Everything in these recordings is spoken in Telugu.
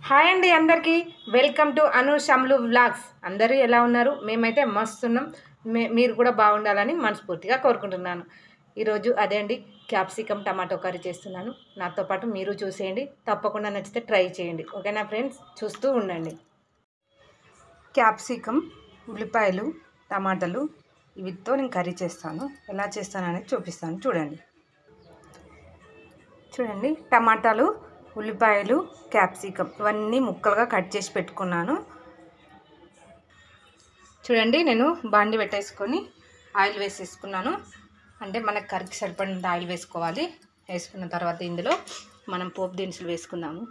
హాయ్ అండి అందరికీ వెల్కమ్ టు అను షమ్లు వ్లాగ్స్. అందరూ ఎలా ఉన్నారు? మేమైతే మస్తున్నాం. మీరు కూడా బాగుండాలని మనస్ఫూర్తిగా కోరుకుంటున్నాను. ఈరోజు అదే అండి, క్యాప్సికమ్ టమాటో కర్రీ చేస్తున్నాను. నాతో పాటు మీరు చూసేయండి, తప్పకుండా నచ్చితే ట్రై చేయండి. ఓకేనా ఫ్రెండ్స్? చూస్తూ ఉండండి. క్యాప్సికమ్, ఉల్లిపాయలు, టమాటాలు వీటితో నేను కర్రీ చేస్తాను. ఎలా చేస్తాను అనేది చూపిస్తాను. చూడండి టమాటాలు, ఉల్లిపాయలు, క్యాప్సికమ్ ఇవన్నీ ముక్కలుగా కట్ చేసి పెట్టుకున్నాను. చూడండి, నేను బాండి పెట్టేసుకొని ఆయిల్ వేసేసుకున్నాను. అంటే మనకు కర్రీకి సరిపడినంత ఆయిల్ వేసుకోవాలి. వేసుకున్న తర్వాత ఇందులో మనం పోపు దినుసులు వేసుకుందాము.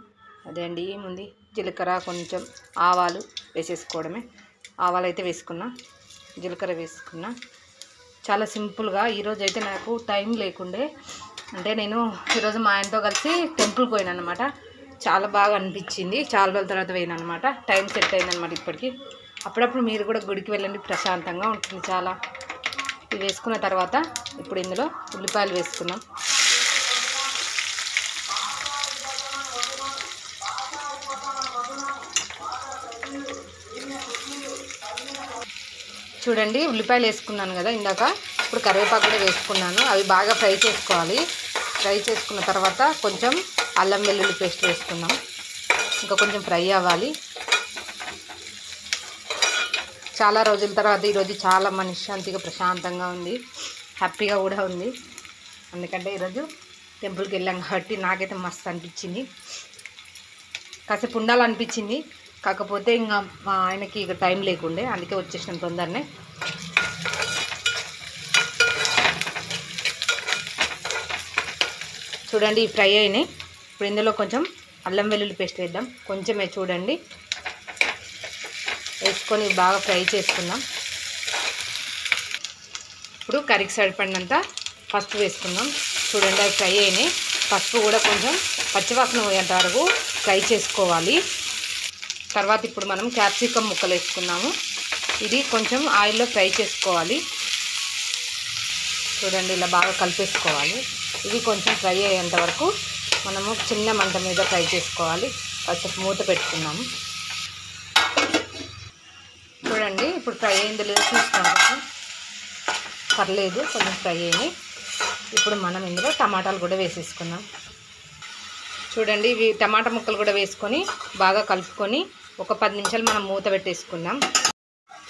అదే అండి, ఏముంది, జీలకర్ర, కొంచెం ఆవాలు వేసేసుకోవడమే. ఆవాలు అయితే వేసుకున్నా, జీలకర్ర వేసుకున్నా. చాలా సింపుల్గా. ఈరోజు అయితే నాకు టైం లేకుండే, అంటే నేను ఈరోజు మా ఆయనతో కలిసి టెంపుల్కి పోయినా అనమాట. చాలా బాగా అనిపించింది. చాలా రోజుల తర్వాత పోయినా అనమాట. టైం సెట్ అయిందనమాట ఇప్పటికి. అప్పుడప్పుడు మీరు కూడా గుడికి వెళ్ళండి, ప్రశాంతంగా ఉంటుంది చాలా. ఇవి వేసుకున్న తర్వాత ఇప్పుడు ఇందులో ఉల్లిపాయలు వేసుకున్నాం. చూడండి, ఉల్లిపాయలు వేసుకున్నాను కదా ఇందాక. ఇప్పుడు కరివేపాకు కూడా వేసుకున్నాను. అవి బాగా ఫ్రై చేసుకోవాలి. ఫ్రై చేసుకున్న తర్వాత కొంచెం అల్లం వెల్లుల్లి పేస్ట్ వేసుకున్నాం. ఇంకా కొంచెం ఫ్రై అవ్వాలి. చాలా రోజుల తర్వాత ఈరోజు చాలా మనశ్శాంతిగా ప్రశాంతంగా ఉంది, హ్యాపీగా కూడా ఉంది. ఎందుకంటే ఈరోజు టెంపుల్కి వెళ్ళాం కాబట్టి నాకైతే మస్తు అనిపించింది. కాసేపు ఉండాలనిపించింది, కాకపోతే ఇంకా మా ఆయనకి ఇక టైం లేకుండే, అందుకే వచ్చేసినాం తొందరనే. చూడండి, ఫ్రై అయినాయి. ఇప్పుడు ఇందులో కొంచెం అల్లం వెల్లుల్లి పేస్ట్ వేద్దాం. కొంచెమే చూడండి, వేసుకొని బాగా ఫ్రై చేసుకుందాం. ఇప్పుడు కర్రీకి సరిపడినంత పసుపు వేసుకుందాం. చూడండి, అవి ఫ్రై అయినాయి. పసుపు కూడా కొంచెం పచ్చివాసన పోయేంత వరకు ఫ్రై చేసుకోవాలి. తర్వాత ఇప్పుడు మనం క్యాప్సికమ్ ముక్కలు వేసుకున్నాము. ఇది కొంచెం ఆయిల్లో ఫ్రై చేసుకోవాలి. చూడండి, ఇలా బాగా కలిపేసుకోవాలి. ఇది కొంచెం ఫ్రై అయ్యేంత వరకు మనము చిన్న మంట మీద ఫ్రై చేసుకోవాలి. కాసేపు మూత పెట్టుకున్నాము. చూడండి, ఇప్పుడు ఫ్రై అయింది లేదో చూస్తున్నాం. కొంచెం పర్లేదు, కొంచెం ఫ్రై అయినాయి. ఇప్పుడు మనం ఇందులో టమాటాలు కూడా వేసేసుకున్నాం. చూడండి, ఇవి టమాటా ముక్కలు కూడా వేసుకొని బాగా కలుపుకొని ఒక 10 నిమిషాలు మనం మూత పెట్టేసుకున్నాం.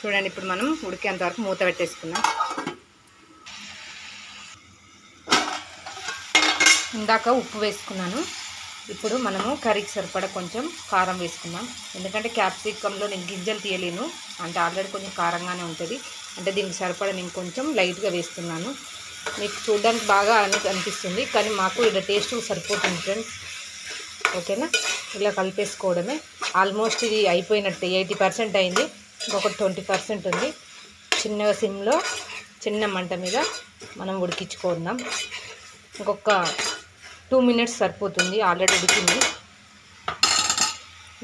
చూడండి, ఇప్పుడు మనం ఉడికేంత వరకు మూత పెట్టేసుకున్నాం. ఇందాక ఉప్పు వేసుకున్నాను. ఇప్పుడు మనము కర్రీకి సరిపడా కొంచెం కారం వేసుకుందాం. ఎందుకంటే క్యాప్సికంలో నేను గింజలు తీయలేను, అంటే ఆల్రెడీ కొంచెం కారంగానే ఉంటుంది. అంటే దీనికి సరిపడా నేను కొంచెం లైట్గా వేస్తున్నాను. మీకు చూడడానికి బాగా అనిపిస్తుంది, కానీ మాకు ఇలా టేస్ట్ సరిపోతుంది ఫ్రెండ్స్. ఓకేనా? ఇలా కలిపేసుకోవడమే. ఆల్మోస్ట్ ఇది అయిపోయినట్టే, 80% అయింది. ఇంకొక 20% ఉంది. చిన్నగా సిమ్లో చిన్న మంట మీద మనం ఉడికించుకుందాం. ఇంకొక 2 మినిట్స్ సరిపోతుంది, ఆల్రెడీ ఉడికింది.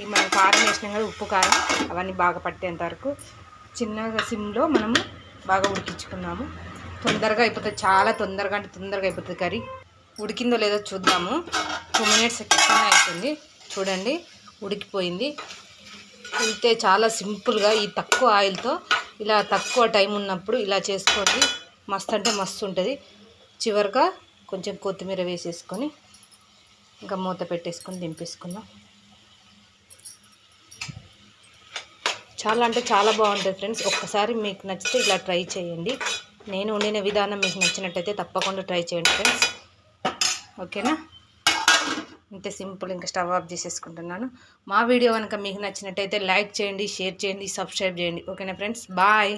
ఈ మనం కారం వేసినాం కదా, ఉప్పు కారం అవన్నీ బాగా పట్టేంత వరకు చిన్నగా సిమ్లో మనము బాగా ఉడికించుకున్నాము. తొందరగా అయిపోతుంది, చాలా తొందరగా, అంటే తొందరగా అయిపోతుంది కర్రీ. ఉడికిందో లేదో చూద్దాము. 2 మినిట్స్ ఎక్కువనే అవుతుంది. చూడండి, ఉడికిపోయింది. ఉడికితే చాలా సింపుల్గా ఈ తక్కువ ఆయిల్తో ఇలా తక్కువ టైం ఉన్నప్పుడు ఇలా చేసుకోండి. మస్తు అంటే మస్తు ఉంటుంది. చివరిగా కొంచెం కొత్తిమీర వేసేసుకొని ఇంకా మూత పెట్టేసుకొని దింపేసుకుందాం. చాలా అంటే చాలా బాగుంటుంది ఫ్రెండ్స్. ఒక్కసారి మీకు నచ్చితే ఇలా ట్రై చేయండి. నేను వండిన విధానం మీకు నచ్చినట్టయితే తప్పకుండా ట్రై చేయండి ఫ్రెండ్స్. ఓకేనా? ఇంతే సింపుల్. ఇంకా స్టవ్ ఆఫ్ చేసేసుకుంటున్నాను. మా వీడియో కనుక మీకు నచ్చినట్టయితే లైక్ చేయండి, షేర్ చేయండి, సబ్స్క్రైబ్ చేయండి. ఓకేనా ఫ్రెండ్స్? బాయ్.